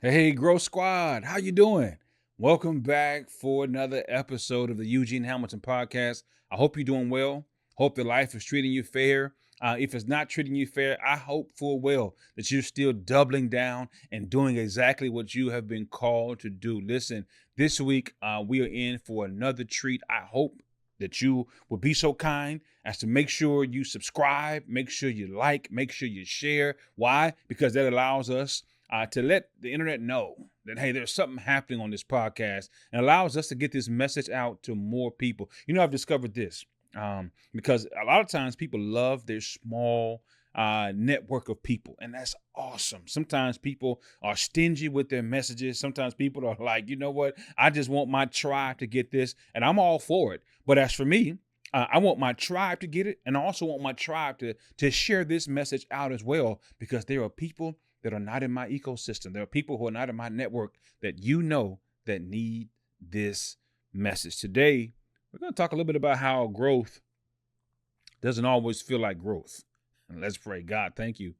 Hey, Growth Squad, how you doing? Welcome back for another episode of the Eugene Hamilton podcast. I hope you're doing well. Hope that life is treating you fair. If it's not treating you fair, I hope full well that you're still doubling down and doing exactly what you have been called to do. Listen, this week we are in for another treat. I hope that you will be so kind as to make sure you subscribe, make sure you like, make sure you share. Why? Because that allows us to let the internet know that, hey, there's something happening on this podcast, and allows us to get this message out to more people. You know, I've discovered this because a lot of times people love their small network of people, and that's awesome. Sometimes people are stingy with their messages. Sometimes people are like, you know what, I just want my tribe to get this, and I'm all for it. But as for me, I want my tribe to get it, and I also want my tribe to share this message out as well, because there are people that are not in my ecosystem. There are people who are not in my network that you know that need this message. Today, we're going to talk a little bit about how growth doesn't always feel like growth. And let's pray. God, thank you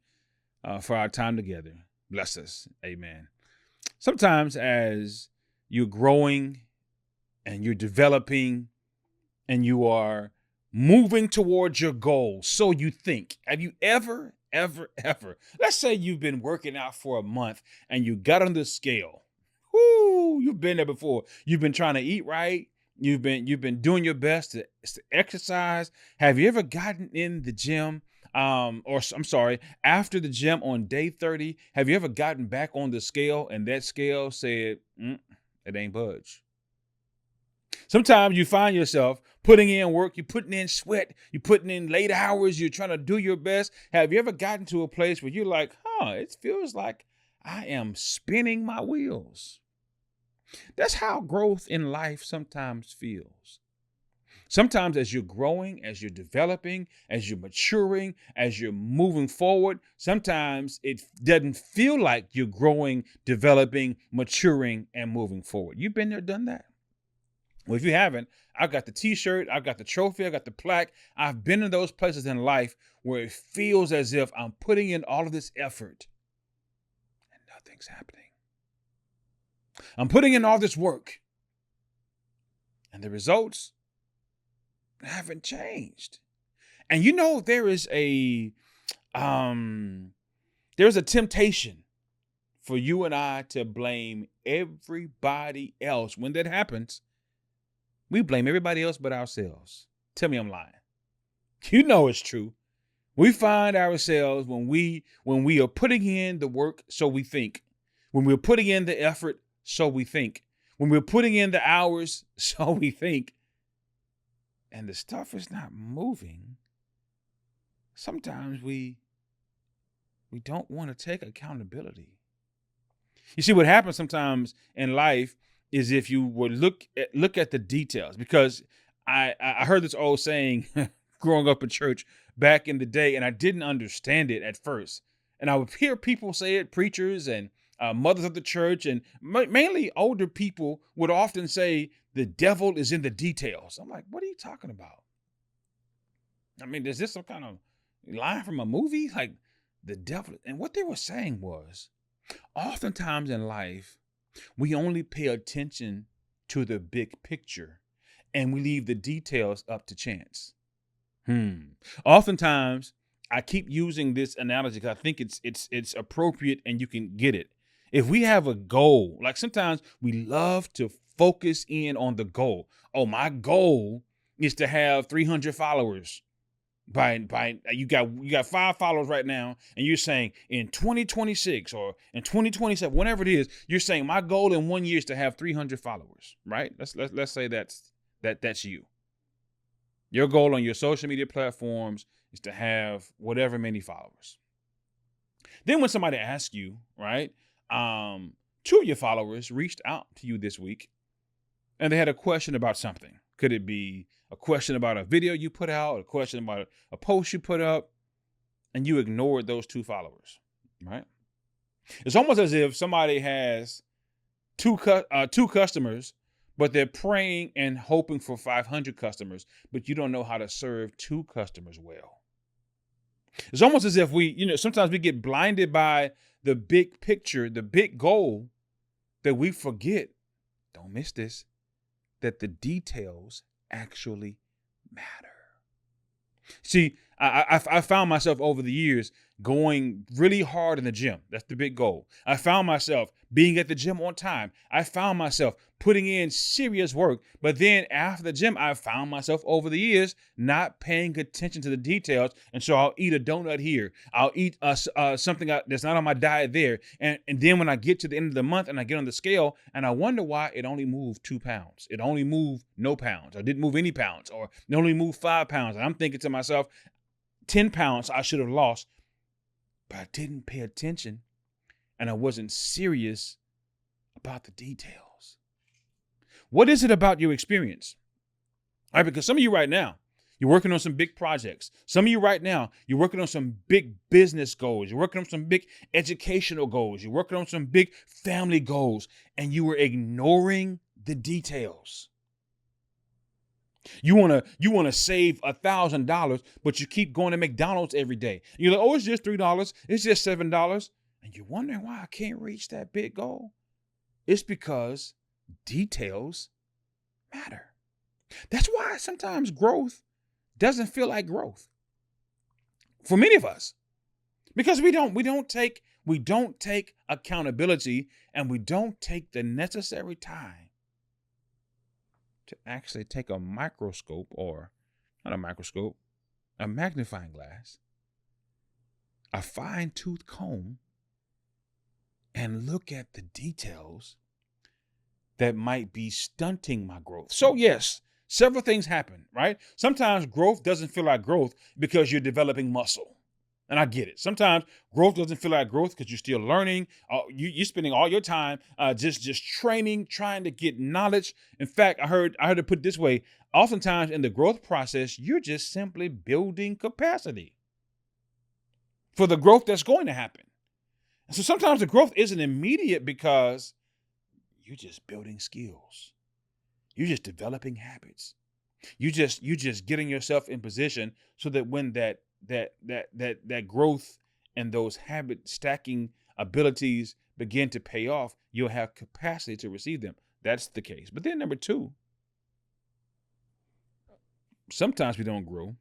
for our time together. Bless us. Amen. Sometimes as you're growing and you're developing and you are moving towards your goal, so you think. Have you ever, let's say you've been working out for a month and you got on the scale. Whoo, you've been there before. You've been trying to eat right. You've been doing your best to exercise. Have you ever gotten in the gym? After the gym on day 30, have you ever gotten back on the scale and that scale said, it ain't budge? Sometimes you find yourself putting in work, you're putting in sweat, you're putting in late hours, you're trying to do your best. Have you ever gotten to a place where you're like, it feels like I am spinning my wheels? That's how growth in life sometimes feels. Sometimes as you're growing, as you're developing, as you're maturing, as you're moving forward, sometimes it doesn't feel like you're growing, developing, maturing, and moving forward. You've been there, done that. Well, if you haven't, I've got the t-shirt, I've got the trophy, I've got the plaque. I've been in those places in life where it feels as if I'm putting in all of this effort and nothing's happening. I'm putting in all this work and the results haven't changed. And you know, there's a temptation for you and I to blame everybody else. When that happens, we blame everybody else but ourselves. Tell me I'm lying. You know it's true. We find ourselves when we are putting in the work, so we think. When we're putting in the effort, so we think. When we're putting in the hours, so we think. And the stuff is not moving. Sometimes we don't want to take accountability. You see, what happens sometimes in life is if you would look at the details, because I heard this old saying growing up in church back in the day, and I didn't understand it at first. And I would hear people say it, preachers and mothers of the church, and mainly older people would often say, the devil is in the details. I'm like, what are you talking about? I mean, is this some kind of line from a movie? Like the devil? And what they were saying was, oftentimes in life, we only pay attention to the big picture and we leave the details up to chance. Oftentimes, I keep using this analogy because I think it's appropriate and you can get it. If we have a goal, like sometimes we love to focus in on the goal. Oh, my goal is to have 300 followers. You got 5 followers right now, and you're saying in 2026 or in 2027, whenever it is, you're saying my goal in 1 year is to have 300 followers, right? Let's say that's you. Your goal on your social media platforms is to have whatever many followers. Then when somebody asks you, right, 2 of your followers reached out to you this week, and they had a question about something. Could it be a question about a video you put out, a question about a post you put up, and you ignored those 2 followers, right? It's almost as if somebody has two customers, but they're praying and hoping for 500 customers, but you don't know how to serve 2 customers well. It's almost as if sometimes we get blinded by the big picture, the big goal, that we forget, don't miss this, that the details actually matter. See, I found myself over the years going really hard in the gym. That's the big goal. I found myself being at the gym on time. I found myself putting in serious work. But then after the gym, I found myself over the years not paying attention to the details. And so I'll eat a donut here. I'll eat something that's not on my diet there. And then when I get to the end of the month and I get on the scale and I wonder why it only moved 2 pounds. It only moved no pounds. I didn't move any pounds, or it only moved 5 pounds. And I'm thinking to myself, 10 pounds I should have lost, but I didn't pay attention and I wasn't serious about the details. What is it about your experience? All right, because some of you right now, you're working on some big projects. Some of you right now, you're working on some big business goals. You're working on some big educational goals. You're working on some big family goals, and you were ignoring the details. You wanna save $1,000, but you keep going to McDonald's every day. You're like, oh, it's just $3, it's just $7, and you're wondering why I can't reach that big goal. It's because details matter. That's why sometimes growth doesn't feel like growth for many of us, because we don't take accountability, and we don't take the necessary time to actually take a microscope, or not a microscope, a magnifying glass, a fine-tooth comb, and look at the details that might be stunting my growth. So yes, several things happen, right? Sometimes growth doesn't feel like growth because you're developing muscle. And I get it. Sometimes growth doesn't feel like growth because you're still learning. You're spending all your time just training, trying to get knowledge. In fact, I heard it put this way. Oftentimes in the growth process, you're just simply building capacity for the growth that's going to happen. And so sometimes the growth isn't immediate because you're just building skills. You're just developing habits. You just getting yourself in position so that when that growth and those habit stacking abilities begin to pay off, you'll have capacity to receive them. That's the case. But then number 2, sometimes we don't grow.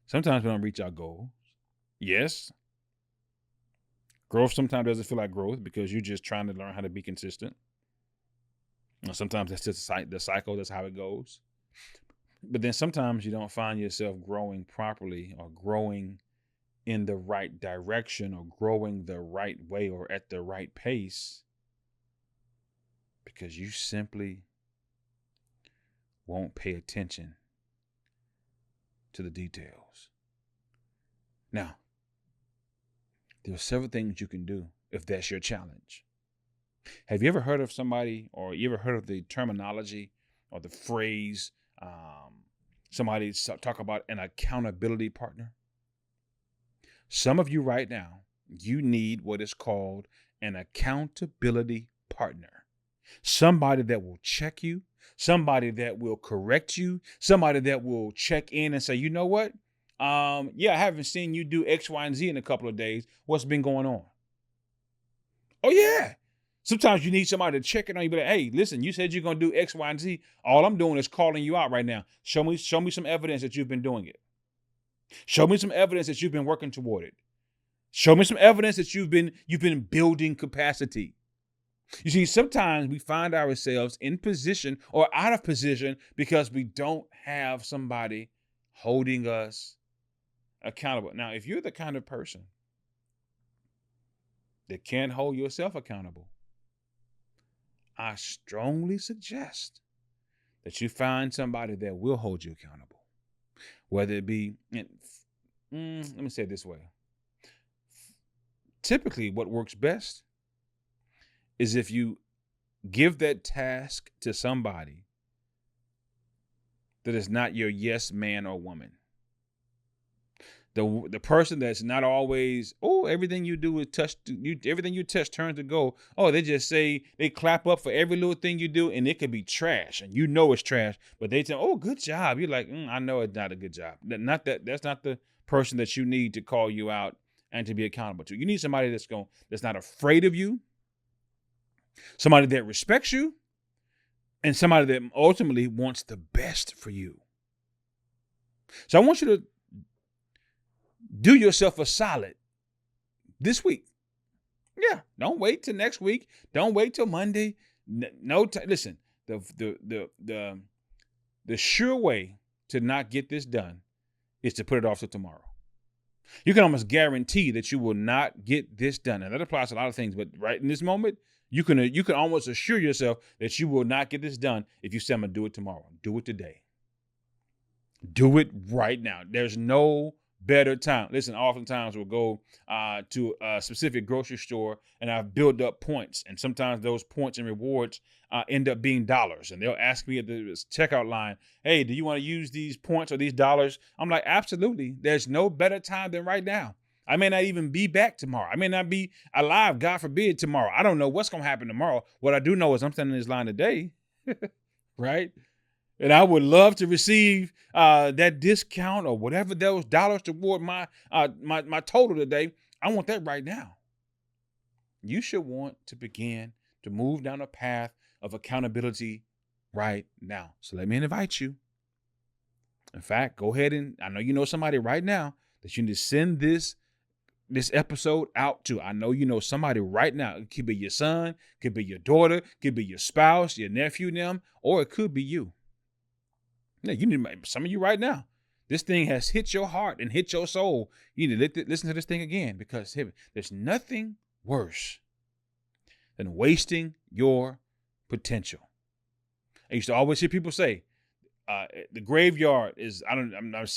Sometimes we don't reach our goals. Yes, growth sometimes doesn't feel like growth because you're just trying to learn how to be consistent. Sometimes that's just the cycle. That's how it goes. But then sometimes you don't find yourself growing properly, or growing in the right direction, or growing the right way, or at the right pace, because you simply won't pay attention to the details. Now, there are several things you can do if that's your challenge. Have you ever heard of somebody, or you ever heard of the terminology or the phrase, somebody talk about an accountability partner? Some of you right now, you need what is called an accountability partner. Somebody that will check you, somebody that will correct you, somebody that will check in and say, you know what? I haven't seen you do X, Y, and Z in a couple of days. What's been going on? Oh, yeah. Sometimes you need somebody to check it on you, but like, hey, listen, you said you're going to do X, Y, and Z. All I'm doing is calling you out right now. Show me some evidence that you've been doing it. Show me some evidence that you've been working toward it. Show me some evidence that you've been building capacity. You see, sometimes we find ourselves in position or out of position because we don't have somebody holding us accountable. Now, if you're the kind of person that can't hold yourself accountable, I strongly suggest that you find somebody that will hold you accountable. Whether it be, let me say it this way. Typically, what works best is if you give that task to somebody that is not your yes man or woman. The person that's not always, everything you do is everything you touch turns to gold. They just say, they clap up for every little thing you do, and it could be trash, and you know it's trash, but they tell, good job. You're like, I know it's not a good job. That's not the person that you need to call you out and to be accountable to. You need somebody that's not afraid of you, somebody that respects you, and somebody that ultimately wants the best for you. So I want you to do yourself a solid this week. Yeah, don't wait till next week. Don't wait till Monday. Listen, the sure way to not get this done is to put it off till tomorrow. You can almost guarantee that you will not get this done. And that applies to a lot of things, but right in this moment, you can almost assure yourself that you will not get this done if you say, I'm gonna do it tomorrow. Do it today. Do it right now. There's no better time. Listen, oftentimes we'll go to a specific grocery store and I've built up points. And sometimes those points and rewards end up being dollars. And they'll ask me at the checkout line, hey, do you want to use these points or these dollars? I'm like, absolutely. There's no better time than right now. I may not even be back tomorrow. I may not be alive, God forbid, tomorrow. I don't know what's going to happen tomorrow. What I do know is I'm standing in this line today, right? And I would love to receive that discount or whatever those dollars toward my total today. I want that right now. You should want to begin to move down a path of accountability right now. So let me invite you. In fact, go ahead and I know you know somebody right now that you need to send this episode out to. I know you know somebody right now. It could be your son, could be your daughter, could be your spouse, your nephew, them, or it could be you. Yeah, you need some of you right now. This thing has hit your heart and hit your soul. You need to listen to this thing again, because there's nothing worse than wasting your potential. I used to always hear people say, the graveyard is, I'm not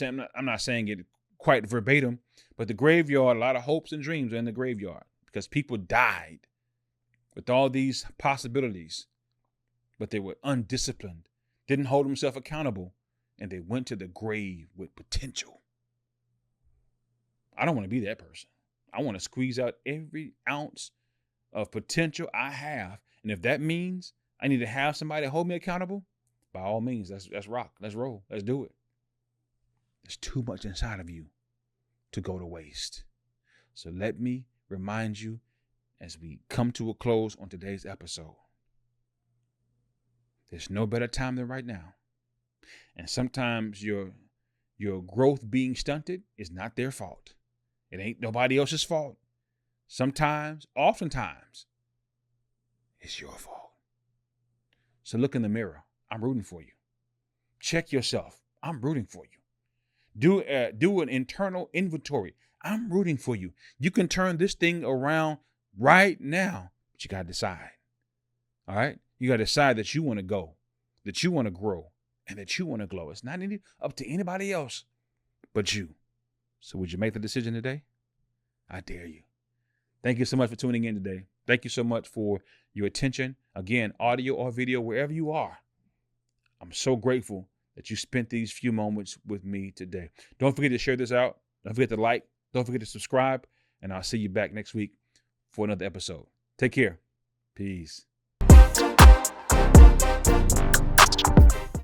saying it quite verbatim, but the graveyard, a lot of hopes and dreams are in the graveyard because people died with all these possibilities, but they were undisciplined, didn't hold themselves accountable, and they went to the grave with potential. I don't want to be that person. I want to squeeze out every ounce of potential I have. And if that means I need to have somebody hold me accountable, by all means, let's rock. Let's roll. Let's do it. There's too much inside of you to go to waste. So let me remind you as we come to a close on today's episode. There's no better time than right now. And sometimes your growth being stunted is not their fault. It ain't nobody else's fault. Oftentimes, it's your fault. So look in the mirror. I'm rooting for you. Check yourself. I'm rooting for you. Do an internal inventory. I'm rooting for you. You can turn this thing around right now, but you got to decide. All right? You got to decide that you want to go, that you want to grow, and that you want to glow. It's not up to anybody else but you. So would you make the decision today? I dare you. Thank you so much for tuning in today. Thank you so much for your attention. Again, audio or video, wherever you are. I'm so grateful that you spent these few moments with me today. Don't forget to share this out. Don't forget to like. Don't forget to subscribe. And I'll see you back next week for another episode. Take care. Peace.